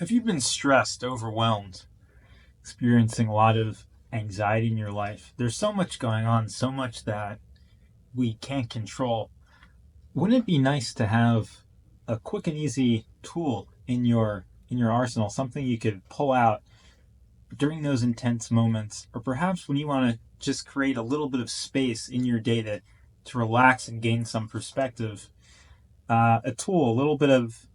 Have you been stressed, overwhelmed, experiencing a lot of anxiety in your life? There's so much going on, so much that we can't control. Wouldn't it be nice to have a quick and easy tool in your arsenal, something you could pull out during those intense moments, or perhaps when you want to just create a little bit of space in your day to relax and gain some perspective? A tool, a little bit of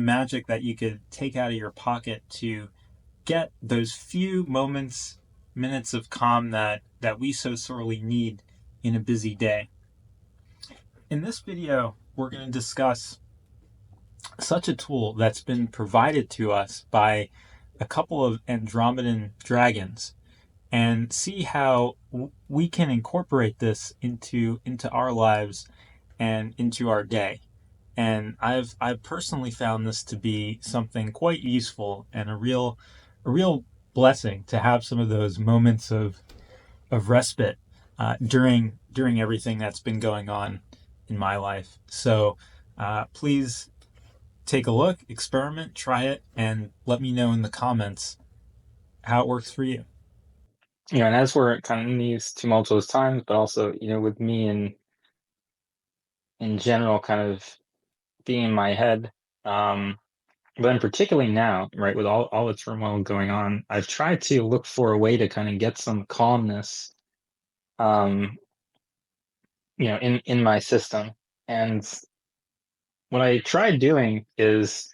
magic that you could take out of your pocket to get those few minutes of calm that we so sorely need in a busy day. In this video, we're going to discuss such a tool that's been provided to us by a couple of Andromedan dragons and see how we can incorporate this into our lives and into our day. And I've personally found this to be something quite useful and a real blessing to have some of those moments of respite during everything that's been going on in my life. So please take a look, experiment, try it, and let me know in the comments how it works for you. And as we're kind of in these tumultuous times, but also, with me in general kind of being in my head, um, but then particularly now, right, with all the turmoil going on, I've tried to look for a way to kind of get some calmness, um, in my system. And what I tried doing is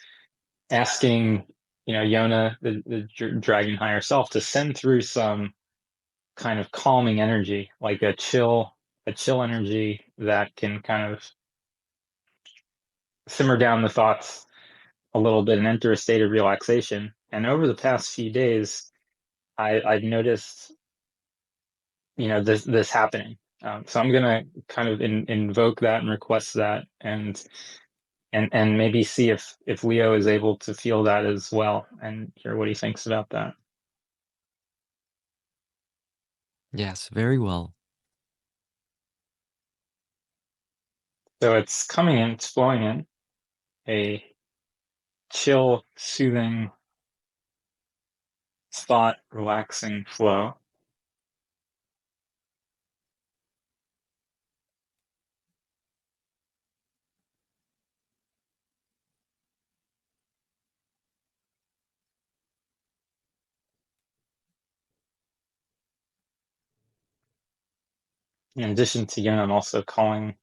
asking, Yona, the dragon higher self, to send through some kind of calming energy, like a chill energy that can kind of simmer down the thoughts a little bit and enter a state of relaxation. And over the past few days, I've noticed, this happening. So I'm gonna kind of invoke that and request that, and maybe see if Leo is able to feel that as well, and hear what he thinks about that. Yes, very well. So it's coming in, it's flowing in a chill, soothing, thought relaxing flow. In addition to Yona, I'm also calling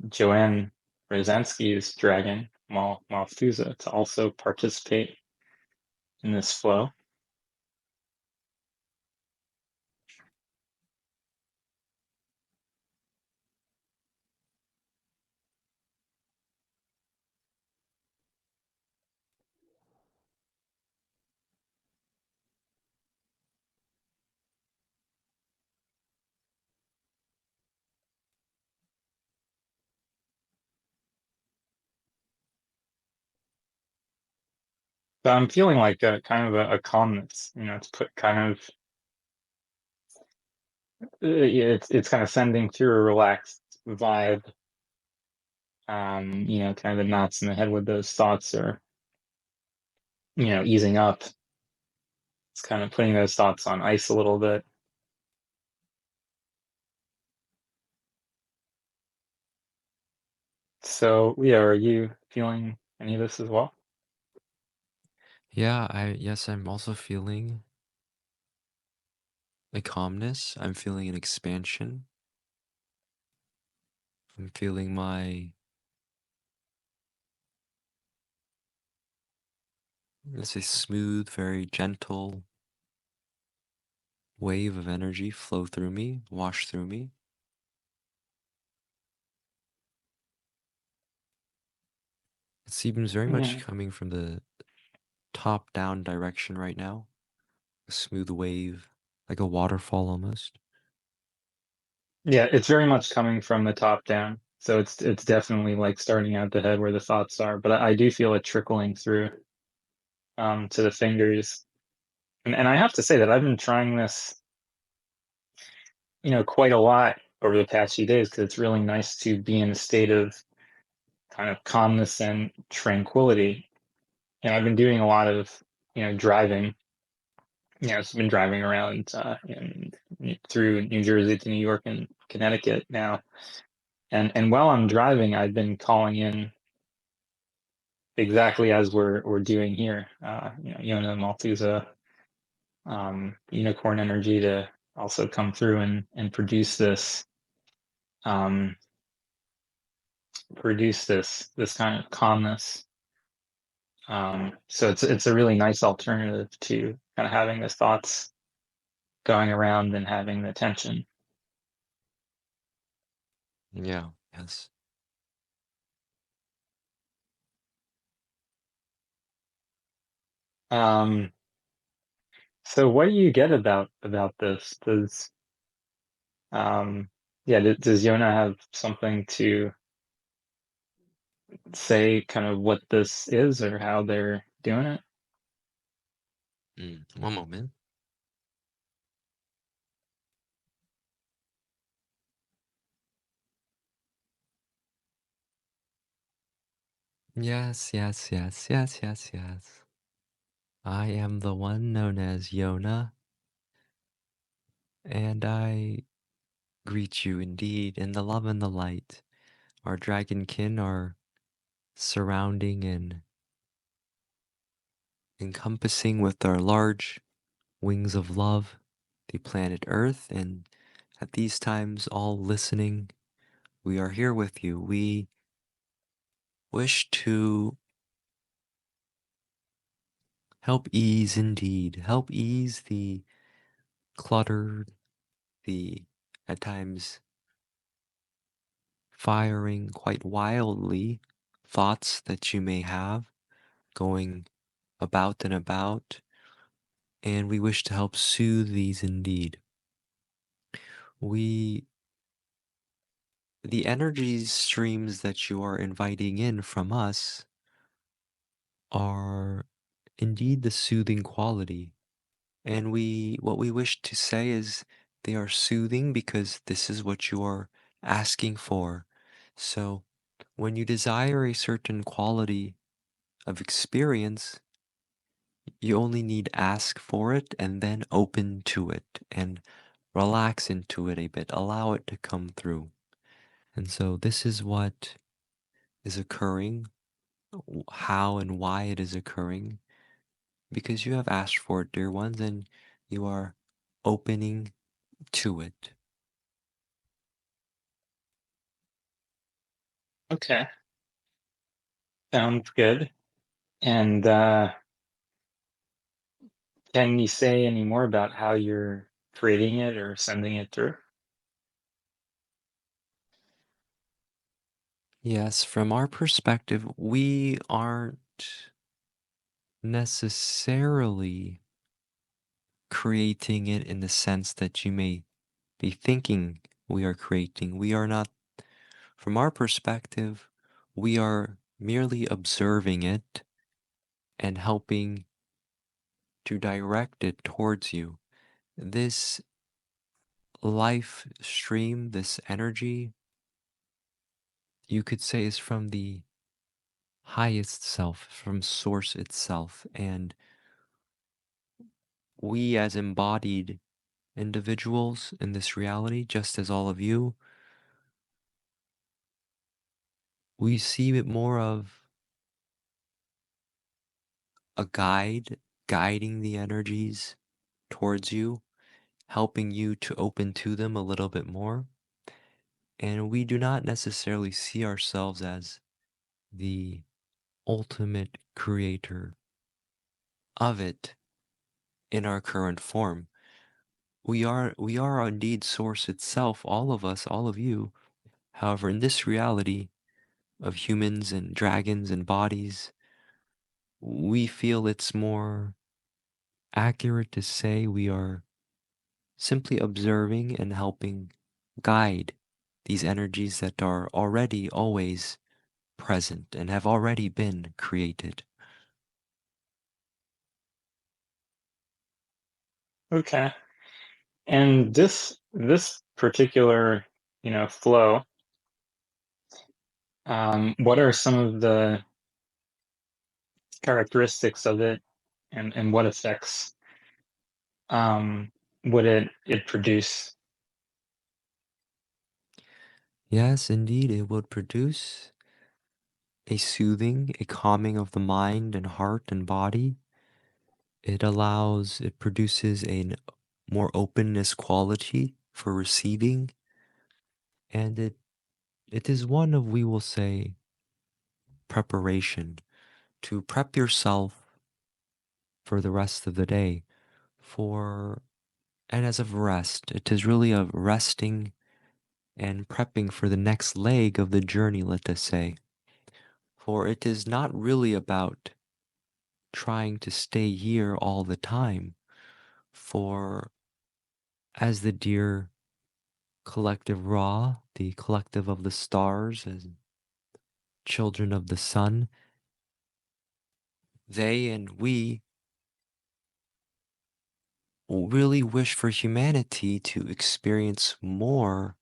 Joanne Rosansky's dragon, Malthusa, to also participate in this flow. So I'm feeling like a kind of a calmness. It's put kind of yeah, it's kind of sending through a relaxed vibe. Kind of the knots in the head with those thoughts are easing up. It's kind of putting those thoughts on ice a little bit. So, Leo, are you feeling any of this as well? Yes, I'm also feeling a calmness. I'm feeling an expansion. I'm feeling it's a smooth, very gentle wave of energy flow through me, wash through me. It seems very much Yeah. coming from the top down direction right now. A smooth wave, like a waterfall almost. Yeah, it's very much coming from the top down. So it's definitely like starting at the head where the thoughts are, but I do feel it trickling through to the fingers. And I have to say that I've been trying this, quite a lot over the past few days, because it's really nice to be in a state of kind of calmness and tranquility. I've been doing a lot of, driving. I've been driving around through New Jersey to New York and Connecticut now. And while I'm driving, I've been calling in exactly as we're doing here. Yona Maltusa, unicorn energy to also come through and um, produce this kind of calmness. So it's a really nice alternative to kind of having the thoughts going around and having the tension. Yeah, yes. Um, so what do you get about this? Um, does Yona have something to say kind of what this is or how they're doing it? One moment. Yes, yes, yes, yes, yes, yes. I am the one known as Yona, and I greet you indeed in the love and the light. Our dragonkin are surrounding and encompassing with our large wings of love the planet Earth, and at these times, all listening, we are here with you. We wish to help ease indeed, help ease the cluttered, the at times firing quite wildly thoughts that you may have going about and about, and we wish to help soothe these indeed. We the energy streams that you are inviting in from us are indeed the soothing quality. And what we wish to say is they are soothing because this is what you are asking for. So when you desire a certain quality of experience, you only need ask for it and then open to it and relax into it a bit, allow it to come through. And so this is what is occurring, how and why it is occurring, because you have asked for it, dear ones, and you are opening to it. Okay, sounds good. And can you say any more about how you're creating it or sending it through? Yes, from our perspective, we aren't necessarily creating it in the sense that you may be thinking we are creating. We are not, from our perspective, we are merely observing it and helping to direct it towards you. This life stream, this energy, you could say is from the highest self, from source itself. And we, as embodied individuals in this reality, just as all of you, we see it more of a guide, guiding the energies towards you, helping you to open to them a little bit more. And we do not necessarily see ourselves as the ultimate creator of it in our current form. We are indeed source itself, all of us, all of you. However, in this reality of humans and dragons and bodies, we feel it's more accurate to say we are simply observing and helping guide these energies that are already always present and have already been created. Okay. And this particular, flow, what are some of the characteristics of it and what effects um, would it produce? Yes, indeed, it would produce a soothing, a calming of the mind and heart and body. It produces a more openness quality for receiving, and it is one of, we will say, preparation to prep yourself for the rest of the day. For, and as of rest, it is really of resting and prepping for the next leg of the journey, let us say. For it is not really about trying to stay here all the time. For as the dear collective Ra, the collective of the stars, as children of the sun, they and we really wish for humanity to experience more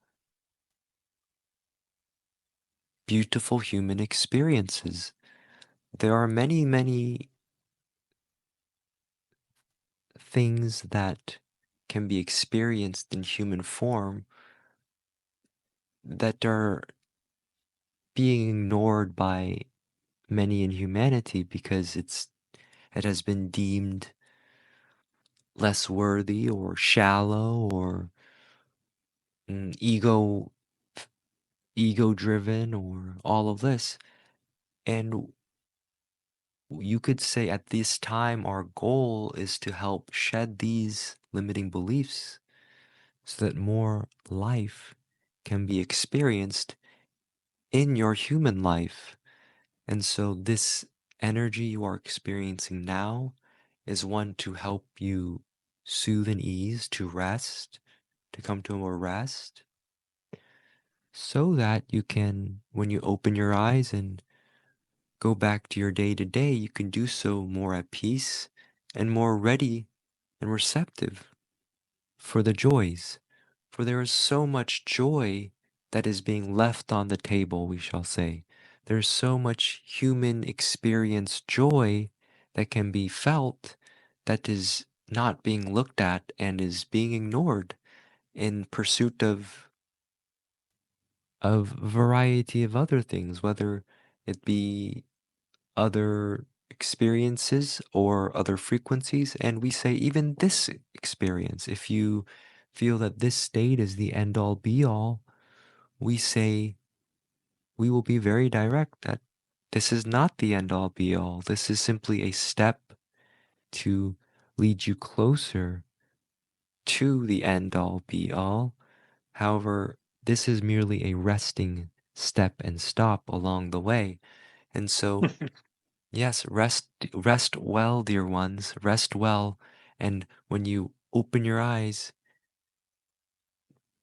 beautiful human experiences. There are many, many things that can be experienced in human form that are being ignored by many in humanity because it has been deemed less worthy or shallow or ego ego driven or all of this. And you could say at this time our goal is to help shed these limiting beliefs so that more life can be experienced in your human life. And so this energy you are experiencing now is one to help you soothe and ease, to rest, to come to a more rest, so that you can, when you open your eyes and go back to your day to day, you can do so more at peace and more ready and receptive for the joys. For there is so much joy that is being left on the table, we shall say. There's so much human experience joy that can be felt that is not being looked at and is being ignored in pursuit of variety of other things, whether it be other experiences or other frequencies. And we say, even this experience, if you feel that this state is the end all be all, we say, we will be very direct that this is not the end all be all. This is simply a step to lead you closer to the end all be all. However, this is merely a resting step and stop along the way. And so, yes, rest well, dear ones, rest well. And when you open your eyes,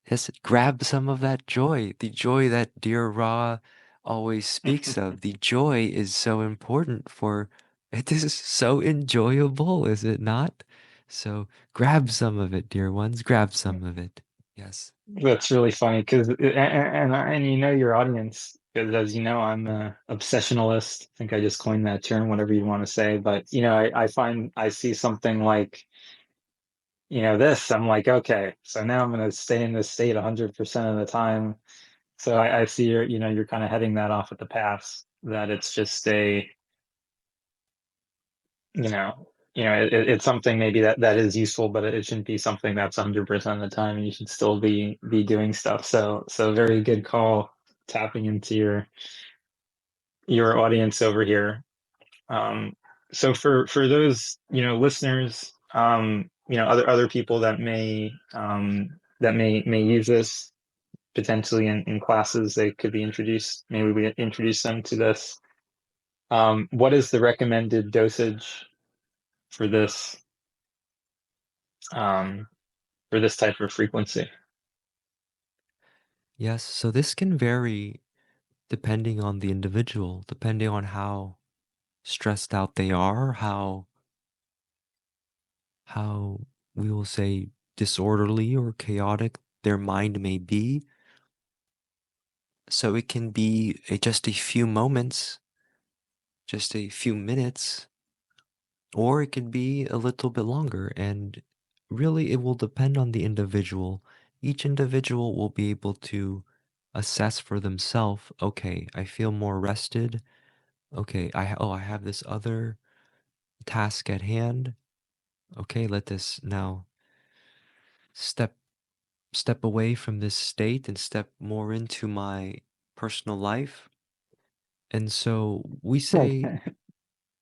yes, grab some of that joy, the joy that dear Ra always speaks of. The joy is so important for it is so enjoyable, is it not? So grab some of it, dear ones, grab some of it. Yes. That's really funny because and you know your audience because as you know I'm a obsessionalist. I think I just coined that term, whatever you want to say. But you know I find I see something like this. I'm like, okay, so now I'm going to stay in this state 100% of the time. So I see you're kind of heading that off at the pass. That it's just a it's something maybe that is useful, but it shouldn't be something that's 100% of the time, and you should still be doing stuff. So very good call, tapping into your audience over here. So for those listeners, other people that may use this potentially in classes, they could be introduced. Maybe we introduce them to this. What is the recommended dosage for this? Um, for this type of frequency. Yes, so this can vary depending on the individual, depending on how stressed out they are, how we will say disorderly or chaotic their mind may be. So it can be just a few moments just a few minutes, or it could be a little bit longer. And really, it will depend on the individual. Each individual will be able to assess for themselves, okay, I feel more rested. Okay, I have this other task at hand. Okay, let this now step step away from this state and step more into my personal life. And so we say, Okay.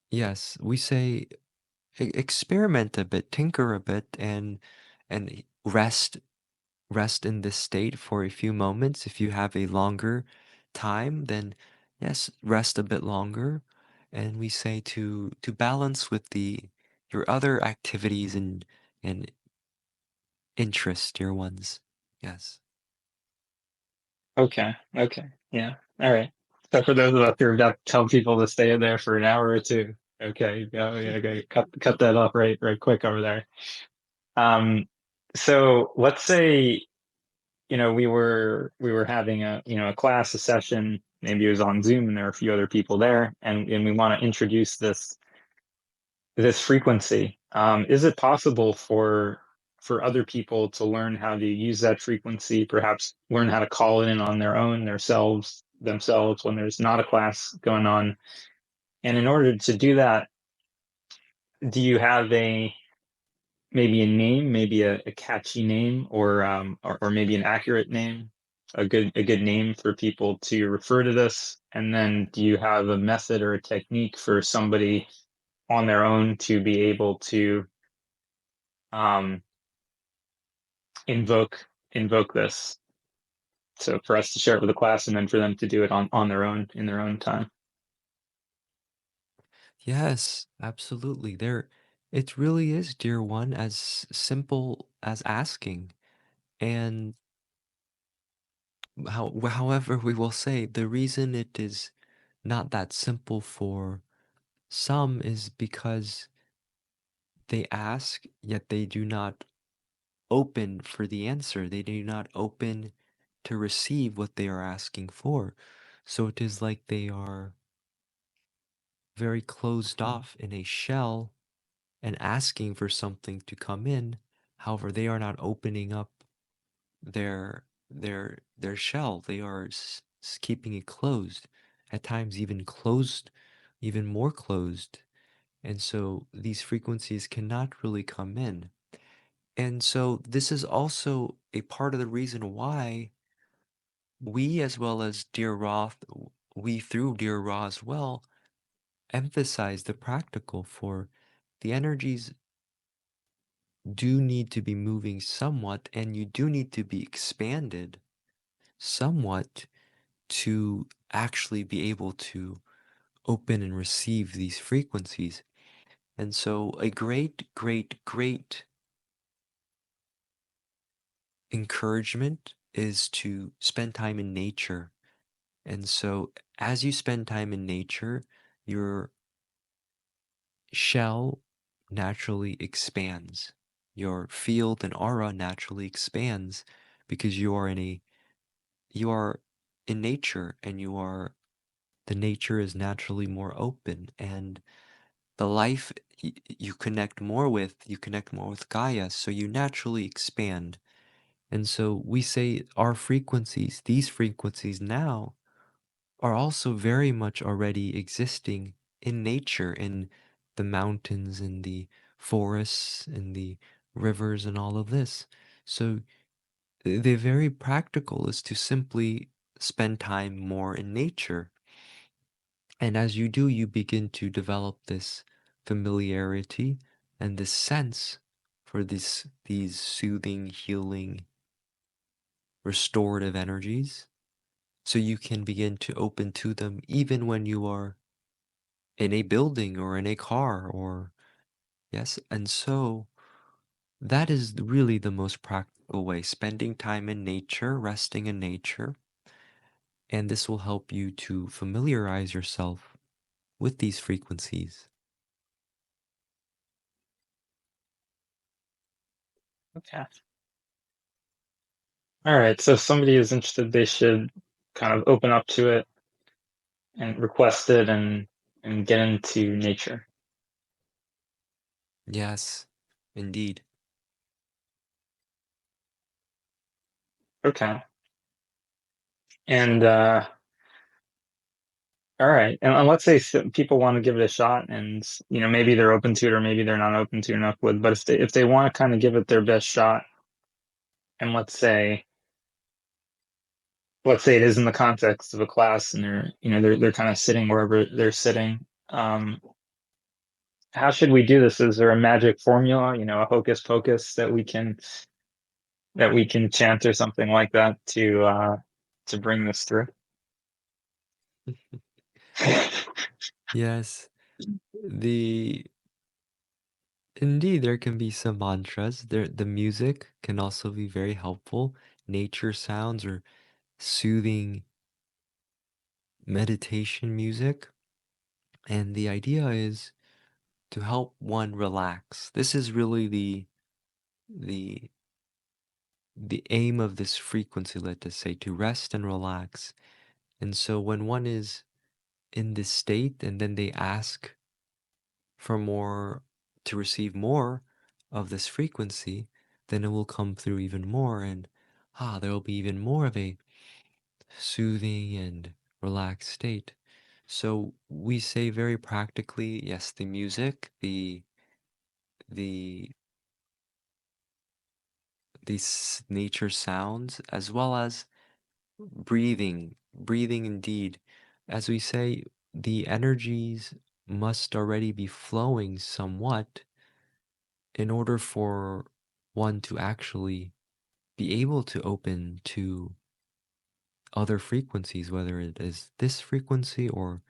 yes, we say experiment a bit, tinker a bit, and rest in this state for a few moments. If you have a longer time, then yes, rest a bit longer. And we say to balance with the your other activities and interest, dear ones. Yes. Okay. Okay. Yeah. All right. So for those of us who are about to tell people to stay in there for an hour or two, okay, yeah, yeah, okay, cut that off right quick over there. Um, so let's say, we were having a class, a session, maybe it was on Zoom and there were a few other people there, and we want to introduce this frequency. Is it possible for other people to learn how to use that frequency, perhaps learn how to call it in on their own, themselves when there's not a class going on? And in order to do that, do you have a maybe a name, maybe a catchy name, or maybe an accurate name, a good name for people to refer to this? And then do you have a method or a technique for somebody on their own to be able to um, invoke this? So for us to share it with the class and then for them to do it on their own in their own time. Yes, absolutely. It really is, dear one, as simple as asking. And however, we will say the reason it is not that simple for some is because they ask, yet they do not open for the answer. They do not open to receive what they are asking for. So it is like they are very closed off in a shell and asking for something to come in. However, they are not opening up their shell. They are keeping it closed, at times even closed, even more closed. And so these frequencies cannot really come in. And so this is also a part of the reason why we, as well as Dear Ra, we through Dear Ra as well, emphasize the practical, for the energies do need to be moving somewhat, and you do need to be expanded somewhat to actually be able to open and receive these frequencies. And so, a great, great, great encouragement is to spend time in nature. And so, as you spend time in nature, your shell naturally expands. Your field and aura naturally expands because you are in nature, and the nature is naturally more open, and the life you connect more with Gaia, so you naturally expand. And so we say our frequencies, these frequencies now, are also very much already existing in nature, in the mountains, in the forests, in the rivers, and all of this. So the very practical is to simply spend time more in nature. And as you do, you begin to develop this familiarity and this sense for these soothing, healing, restorative energies. So you can begin to open to them even when you are in a building or in a car, or yes. And so that is really the most practical way, spending time in nature, resting in nature. And this will help you to familiarize yourself with these frequencies. Okay. All right. So if somebody is interested, they should kind of open up to it and request it and and get into nature. Yes, indeed. Okay. And all right. And let's say people want to give it a shot and maybe they're open to it or maybe they're not open to enough with, but if they want to kind of give it their best shot and let's say it is in the context of a class and they're kind of sitting wherever they're sitting. How should we do this? Is there a magic formula, a hocus pocus that we can chant or something like that to bring this through? Yes, the indeed there can be some mantras. The music can also be very helpful. Nature sounds or soothing meditation music. And the idea is to help one relax. This is really the the aim of this frequency, let us say, to rest and relax. And so when one is in this state and then they ask for more, to receive more of this frequency, then it will come through even more, and there will be even more of a soothing and relaxed state. So we say very practically, yes, the music, the these nature sounds, as well as breathing indeed. As we say, the energies must already be flowing somewhat in order for one to actually be able to open to other frequencies, whether it is this frequency or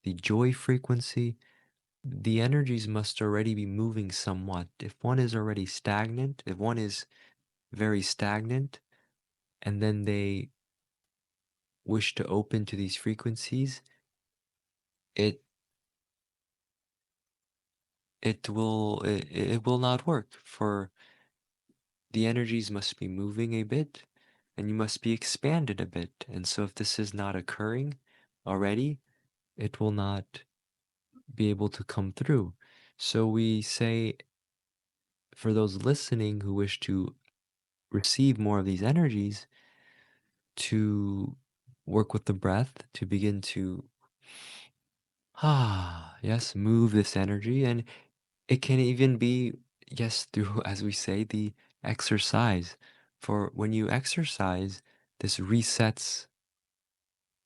the joy frequency. The energies must already be moving somewhat. If one is already stagnant, if one is very stagnant, and then they wish to open to these frequencies, it it will not work, for the energies must be moving a bit and you must be expanded a bit. And so if this is not occurring already, it will not be able to come through. So we say, for those listening who wish to receive more of these energies, to work with the breath, to begin to yes, move this energy. And it can even be, yes, through, as we say, the exercise. For when you exercise, this resets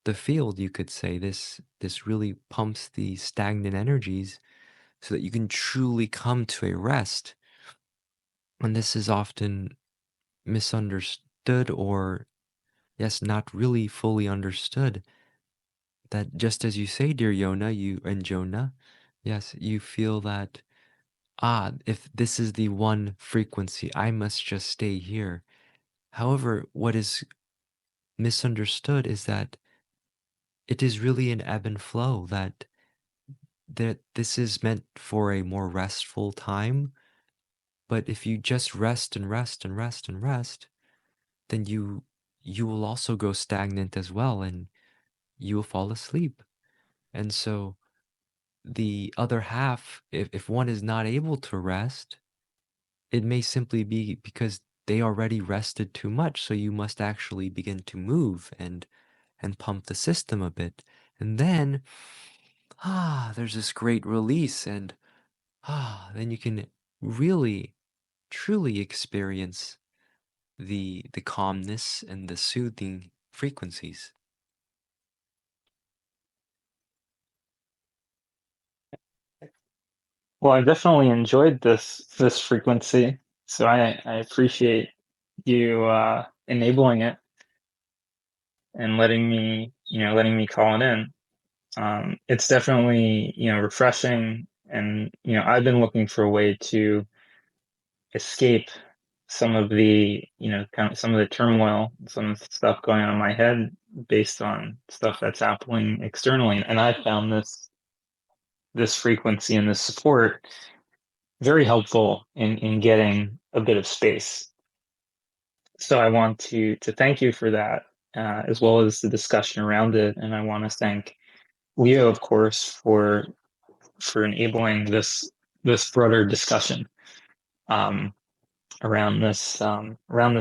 the field, you could say. This really pumps the stagnant energies so that you can truly come to a rest. And this is often misunderstood, or, yes, not really fully understood. That just as you say, dear Yona, you and Jonah, yes, you feel that, if this is the one frequency, I must just stay here. However, what is misunderstood is that it is really an ebb and flow, that this is meant for a more restful time. But if you just rest and rest and rest and rest, then you will also go stagnant as well, and you will fall asleep. And so the other half, if one is not able to rest, it may simply be because they already rested too much. So you must actually begin to move and pump the system a bit. And then there's this great release, and then you can really truly experience the calmness and the soothing frequencies. Well, I definitely enjoyed this frequency, so I appreciate you enabling it and letting me call it in. It's definitely refreshing, and I've been looking for a way to escape some of the kind of some of the turmoil, some of the stuff going on in my head based on stuff that's happening externally, and I found this frequency and this support very helpful in getting a bit of space. So I want to thank you for that, as well as the discussion around it, and I want to thank Leo, of course, for enabling this broader discussion um, around this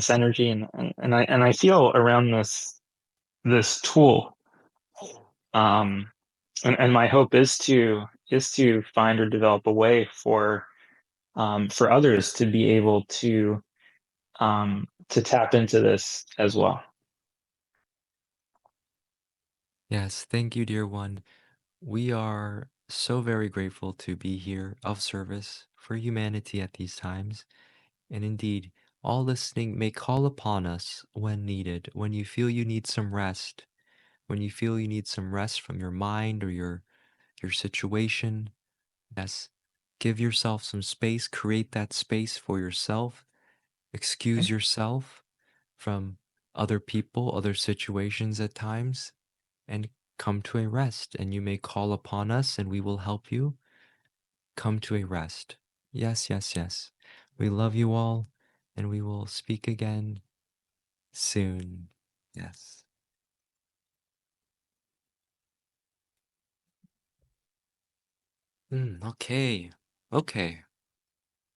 energy, and I feel around this tool. Um, and my hope is to find or develop a way for others to be able to tap into this as well. Yes, thank you, dear one. We are so very grateful to be here of service for humanity at these times. And indeed, all listening may call upon us when needed, when you feel you need some rest, when you feel you need some rest from your mind or your situation. Yes, give yourself some space, create that space for yourself, excuse yourself from other people, other situations at times, and come to a rest. And you may call upon us and we will help you come to a rest. Yes, yes, yes. We love you all and we will speak again soon. Yes. Okay. Okay.